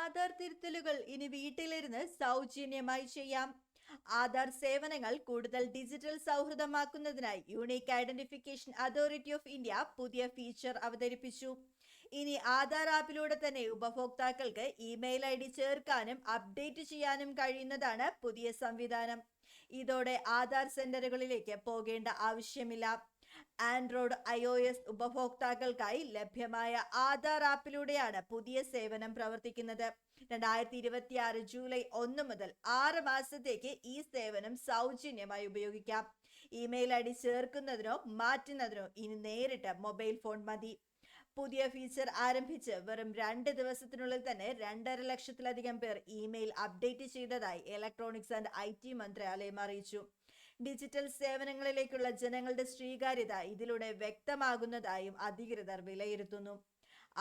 ആധാർ തിരുത്തലുകൾ ഇനി വീട്ടിലിരുന്ന് സൗജന്യമായി ചെയ്യാം. ആധാർ സേവനങ്ങൾ കൂടുതൽ ഡിജിറ്റൽ സൗഹൃദമാക്കുന്നതിനായി unique identification authority of India പുതിയ ഫീച്ചർ അവതരിപ്പിച്ചു. ഇനി ആധാർ ആപ്പിലൂടെ തന്നെ ഉപഭോക്താക്കൾക്ക് ഇമെയിൽ ID ചേർക്കാനും അപ്ഡേറ്റ് ചെയ്യാനും കഴിയുന്നതാണ് പുതിയ സംവിധാനം. ഇതോടെ ആധാർ സെന്ററുകളിലേക്ക് പോകേണ്ട ആവശ്യമില്ല. ആൻഡ്രോയിഡ് iOS ഉപഭോക്താക്കൾക്കായി ലഭ്യമായ ആധാർ ആപ്പിലൂടെയാണ് പുതിയ സേവനം പ്രവർത്തിക്കുന്നത്. 2026 ജൂലൈ 1 മുതൽ 6 മാസത്തേക്ക് ഈ സേവനം സൗജന്യമായി ഉപയോഗിക്കാം. ഇമെയിൽ ID ചേർക്കുന്നതിനോ മാറ്റുന്നതിനോ ഇനി നേരിട്ട് മൊബൈൽ ഫോൺ മതി. പുതിയ ഫീച്ചർ ആരംഭിച്ച് വെറും 2 ദിവസത്തിനുള്ളിൽ തന്നെ 2.5 ലക്ഷത്തിലധികം പേർ ഇമെയിൽ അപ്ഡേറ്റ് ചെയ്തതായി ഇലക്ട്രോണിക്സ് ആൻഡ് IT മന്ത്രാലയം അറിയിച്ചു. ഡിജിറ്റൽ സേവനങ്ങളിലേക്കുള്ള ജനങ്ങളുടെ സ്വീകാര്യത ഇതിലൂടെ വ്യക്തമാകുന്നതായും അധികൃതർ വിലയിരുത്തുന്നു.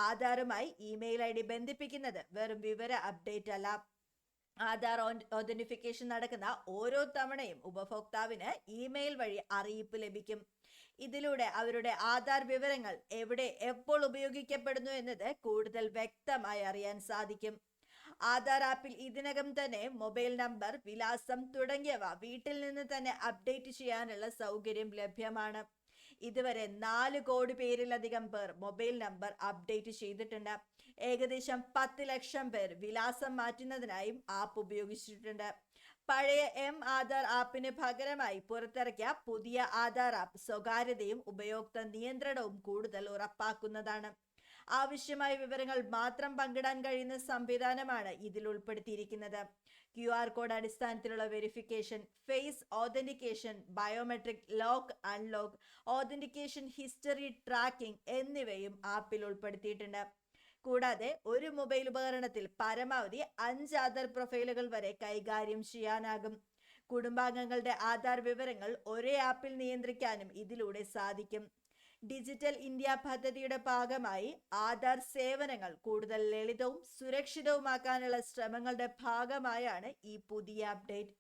ആധാറുമായി ഇമെയിൽ ID ബന്ധിപ്പിക്കുന്നത് വെറും വിവര അപ്ഡേറ്റ് അല്ല. ആധാർ ഓതന്റിഫിക്കേഷൻ നടക്കുന്ന ഓരോ തവണയും ഉപഭോക്താവിന് ഇമെയിൽ വഴി അറിയിപ്പ് ലഭിക്കും. ഇതിലൂടെ അവരുടെ ആധാർ വിവരങ്ങൾ എവിടെ എപ്പോൾ ഉപയോഗിക്കപ്പെടുന്നു എന്നത് കൂടുതൽ വ്യക്തമായി അറിയാൻ സാധിക്കും. ആധാർ ആപ്പിൽ ഇതിനകം തന്നെ മൊബൈൽ നമ്പർ, വിലാസം തുടങ്ങിയവ വീട്ടിൽ നിന്ന് തന്നെ അപ്ഡേറ്റ് ചെയ്യാനുള്ള സൗകര്യം ലഭ്യമാണ്. ഇതുവരെ 4 കോടി പേരിലധികം പേർ മൊബൈൽ നമ്പർ അപ്ഡേറ്റ് ചെയ്തിട്ടുണ്ട്. ഏകദേശം 10 ലക്ഷം പേർ വിലാസം മാറ്റുന്നതിനായും ആപ്പ് ഉപയോഗിച്ചിട്ടുണ്ട്. പഴയ ആധാർ ആപ്പിന് പകരമായി പുറത്തിറക്കിയ പുതിയ ആധാർ ആപ്പ് സ്വകാര്യതയും ഉപയോക്തൃ നിയന്ത്രണവും കൂടുതൽ ഉറപ്പാക്കുന്നതാണ്. ആവശ്യമായ വിവരങ്ങൾ മാത്രം പങ്കിടാൻ കഴിയുന്ന സംവിധാനമാണ് ഇതിൽ ഉൾപ്പെടുത്തിയിരിക്കുന്നത്. QR കോഡ് അടിസ്ഥാനത്തിലുള്ള വെരിഫിക്കേഷൻ, face authentication, biometric lock unlock, authentication history tracking എന്നിവയും ആപ്പിൽ ഉൾപ്പെടുത്തിയിട്ടുണ്ട്. കൂടാതെ ഒരു മൊബൈൽ ഉപകരണത്തിൽ പരമാവധി 5 ആധാർ പ്രൊഫൈലുകൾ വരെ കൈകാര്യം ചെയ്യാനാകും. കുടുംബാംഗങ്ങളുടെ ആധാർ വിവരങ്ങൾ ഒരേ ആപ്പിൽ നിയന്ത്രിക്കാനും ഇതിലൂടെ സാധിക്കും. ഡിജിറ്റൽ ഇന്ത്യ പദ്ധതിയുടെ ഭാഗമായി ആധാർ സേവനങ്ങൾ കൂടുതൽ ലളിതവും സുരക്ഷിതവുമാക്കാനുള്ള ശ്രമങ്ങളുടെ ഭാഗമായാണ് ഈ പുതിയ അപ്ഡേറ്റ്.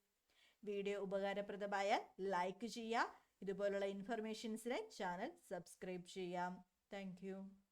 വീഡിയോ ഉപകാരപ്രദമായാൽ ലൈക്ക് ചെയ്യുക. ഇതുപോലുള്ള ഇൻഫർമേഷൻസിന് ചാനൽ സബ്സ്ക്രൈബ് ചെയ്യാം. താങ്ക്